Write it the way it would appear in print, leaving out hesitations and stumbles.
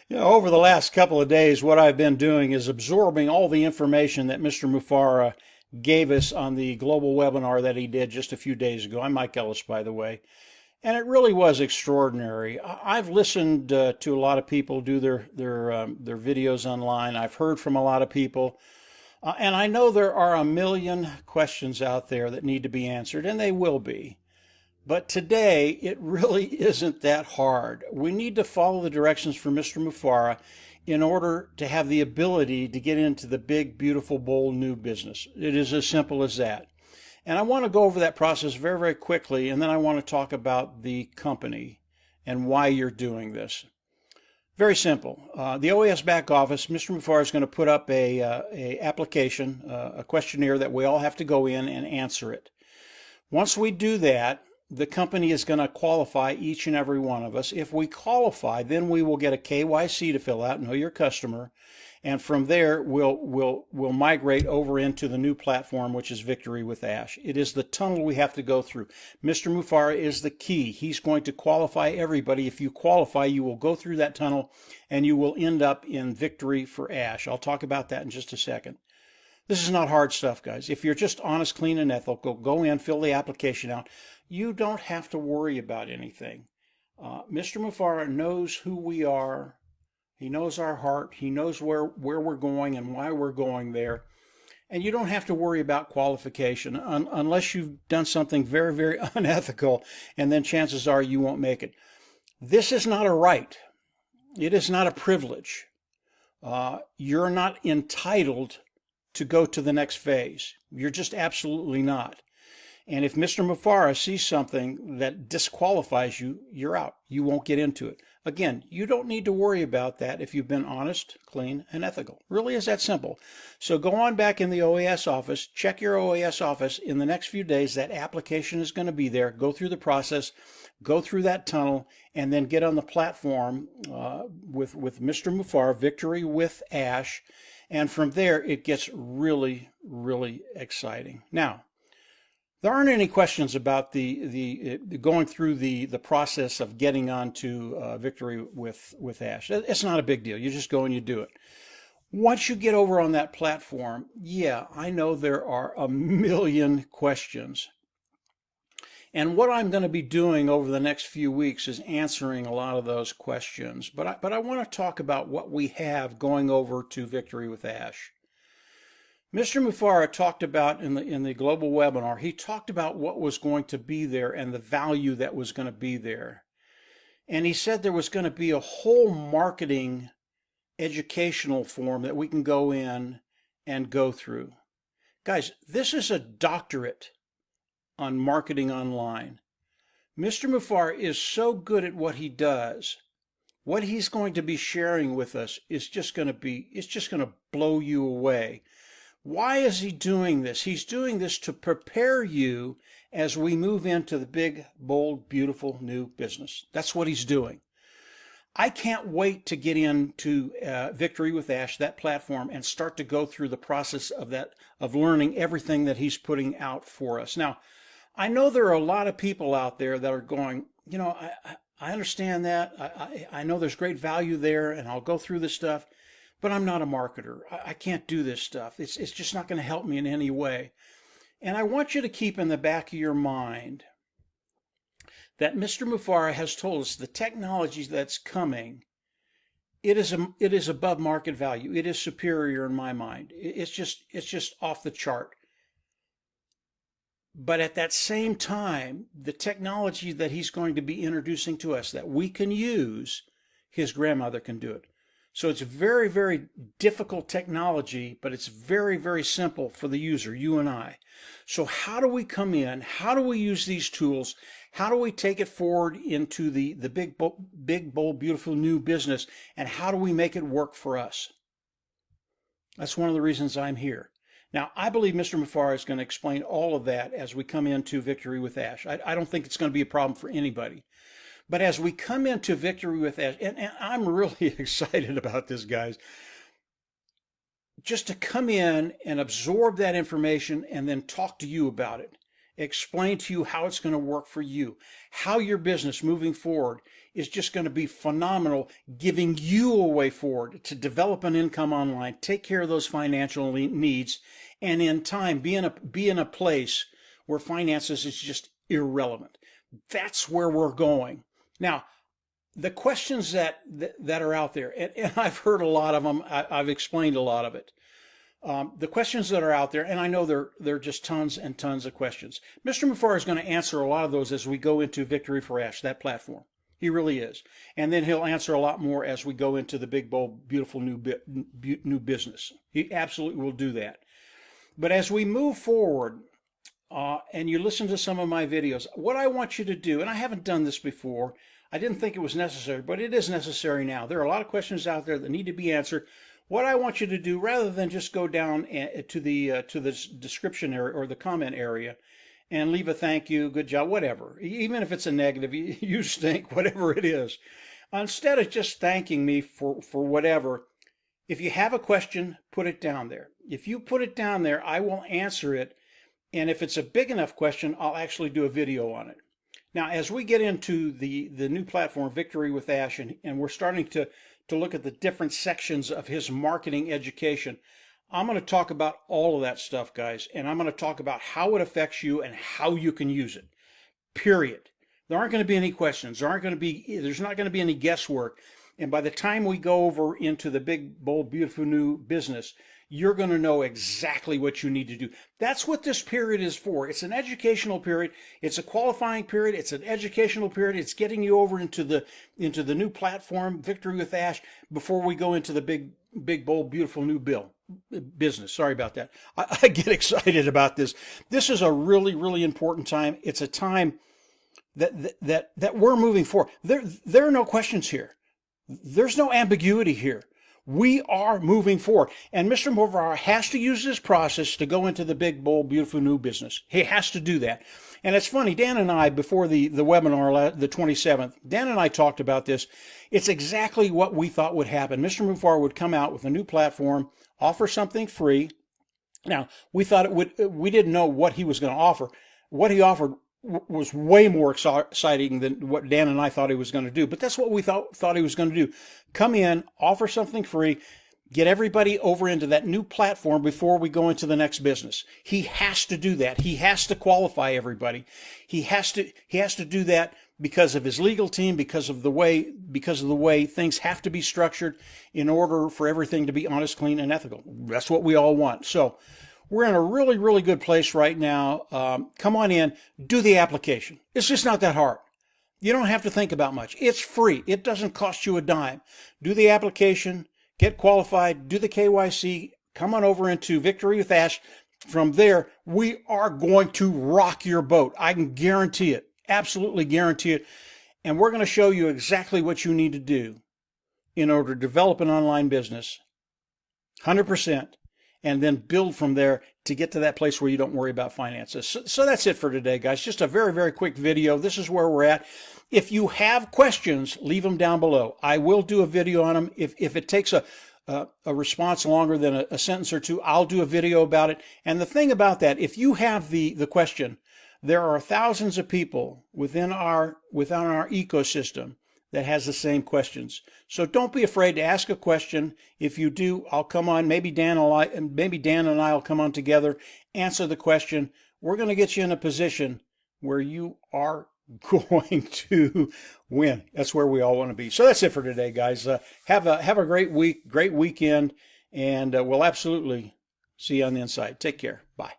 Over the last couple of days, what I've been doing is absorbing all the information that Mr. Mufara gave us on the global webinar that he did just a few days ago. I'm Mike Ellis, by the way. And it really was extraordinary. I've listened to a lot of people do their videos online. I've heard from a lot of people. And I know there are a million questions out there that need to be answered, and they will be. But today, it really isn't that hard. We need to follow the directions from Mr. Mufara in order to have the ability to get into the big, beautiful, bold new business. It is as simple as that. And I want to go over that process very, very quickly, and then I want to talk about the company and why you're doing this. Very simple. The OAS back office, Mr. Mufara is going to put up a application, a questionnaire that we all have to go in and answer it. Once we do that, the company is going to qualify each and every one of us. If we qualify, then we will get a KYC to fill out, know your customer, and from there we'll migrate over into the new platform, which is Victory with Ash. It is the tunnel we have to go through. Mr. Mufara is the key. He's going to qualify everybody. If you qualify, you will go through that tunnel and you will end up in Victory for Ash. I'll talk about that in just a second. This is not hard stuff, guys. If you're just honest, clean, and ethical, go in, fill the application out. You don't have to worry about anything. Mr. Mufara knows who we are. He knows our heart. He knows where we're going and why we're going there. And you don't have to worry about qualification unless you've done something very, very unethical, and then chances are you won't make it. This is not a right. It is not a privilege. You're not entitled to go to the next phase. You're just absolutely not. And if Mr. Mufara sees something that disqualifies you, you're out. You won't get into it. Again, you don't need to worry about that if you've been honest, clean, and ethical. Really is that simple. So go on back in the OAS office, check your OAS office. In the next few days, that application is going to be there. Go through the process, go through that tunnel, and then get on the platform with Mr. Mufara, Victory with Ash. And from there, it gets really, really exciting. Now, there aren't any questions about the going through the process of getting onto Victory with Ash. It's not a big deal. You just go and you do it. Once you get over on that platform, yeah, I know there are a million questions. And what I'm going to be doing over the next few weeks is answering a lot of those questions. But I want to talk about what we have going over to Victory with Ash. Mr. Mufara talked about in the global webinar, he talked about what was going to be there and the value that was going to be there. And he said there was going to be a whole marketing educational form that we can go in and go through. Guys, this is a doctorate on marketing online. Mr. Mufara is so good at what he does. What he's going to be sharing with us is just going to blow you away. Why is he doing this? He's doing this to prepare you as we move into the big, bold, beautiful new business. That's what he's doing. I can't wait to get into Victory with Ash, that platform, and start to go through the process of learning everything that he's putting out for us. Now, I know there are a lot of people out there that are going, I understand that. I know there's great value there, and I'll go through this stuff. But I'm not a marketer. I can't do this stuff. It's just not going to help me in any way. And I want you to keep in the back of your mind that Mr. Mufara has told us the technology that's coming, it is above market value. It is superior in my mind. It's just off the chart. But at that same time, the technology that he's going to be introducing to us that we can use, his grandmother can do it. So it's very, very difficult technology, but it's very, very simple for the user, you and I. So how do we come in? How do we use these tools? How do we take it forward into the big, bold, beautiful new business? And how do we make it work for us? That's one of the reasons I'm here. Now, I believe Mr. Mufara is going to explain all of that as we come into Victory with Ash. I don't think it's going to be a problem for anybody. But as we come into Victory with Ash, and I'm really excited about this, guys, just to come in and absorb that information and then talk to you about it explain to you how it's going to work for you, how your business moving forward is just going to be phenomenal, giving you a way forward to develop an income online, take care of those financial needs, and in time be in a place where finances is just irrelevant. That's where we're going. Now, the questions that are out there, and I've heard a lot of them, I've explained a lot of it. The questions that are out there, and I know there are just tons and tons of questions. Mr. Mufareh is going to answer a lot of those as we go into Victory for Ash, that platform. He really is. And then he'll answer a lot more as we go into the big, bold, beautiful new business. He absolutely will do that. But as we move forward, and you listen to some of my videos, what I want you to do, and I haven't done this before, I didn't think it was necessary, but it is necessary now. There are a lot of questions out there that need to be answered. What I want you to do, rather than just go down to the description area or the comment area and leave a thank you, good job, whatever, even if it's a negative, you stink, whatever it is, instead of just thanking me for whatever, if you have a question, put it down there. If you put it down there, I will answer it. And if it's a big enough question, I'll actually do a video on it. Now, as we get into the new platform, Victory with Ash, and we're starting to look at the different sections of his marketing education, I'm going to talk about all of that stuff, guys, and I'm going to talk about how it affects you and how you can use it, period. There aren't going to be any questions. There's not going to be any guesswork. And by the time we go over into the big, bold, beautiful new business, you're going to know exactly what you need to do. That's what this period is for. It's an educational period. It's a qualifying period. It's an educational period. It's getting you over into the new platform, Victory with Ash, before we go into the big, bold, beautiful new business. Sorry about that. I get excited about this. This is a really, really important time. It's a time that we're moving forward. There are no questions here. There's no ambiguity here. We are moving forward. And Mr. Mufareh has to use this process to go into the big, bold, beautiful new business. He has to do that. And it's funny, Dan and I, before the webinar, the 27th, Dan and I talked about this. It's exactly what we thought would happen. Mr. Mufareh would come out with a new platform, offer something free. Now, we didn't know what he was going to offer. What he offered was way more exciting than what Dan and I thought he was going to do. But that's what we thought he was going to do. Come in, offer something free, get everybody over into that new platform before we go into the next business. He has to do that. He has to qualify everybody. He has to do that because of his legal team, because of the way things have to be structured in order for everything to be honest, clean, and ethical. That's what we all want. So we're in a really, really good place right now. Come on in, do the application. It's just not that hard. You don't have to think about much. It's free. It doesn't cost you a dime. Do the application, get qualified, do the KYC, come on over into Victory with Ash. From there, we are going to rock your boat. I can guarantee it, absolutely guarantee it. And we're going to show you exactly what you need to do in order to develop an online business, 100%. And then build from there to get to that place where you don't worry about finances. So that's it for today, guys. Just a very, very quick video. This is where we're at. If you have questions, leave them down below. I will do a video on them. If it takes a response longer than a sentence or two, I'll do a video about it. And the thing about that, if you have the question, there are thousands of people within our ecosystem that has the same questions. So don't be afraid to ask a question. If you do, I'll come on. Maybe Dan and I will come on together, answer the question. We're going to get you in a position where you are going to win. That's where we all want to be. So that's it for today, guys. Have a great week, great weekend, and we'll absolutely see you on the inside. Take care. Bye.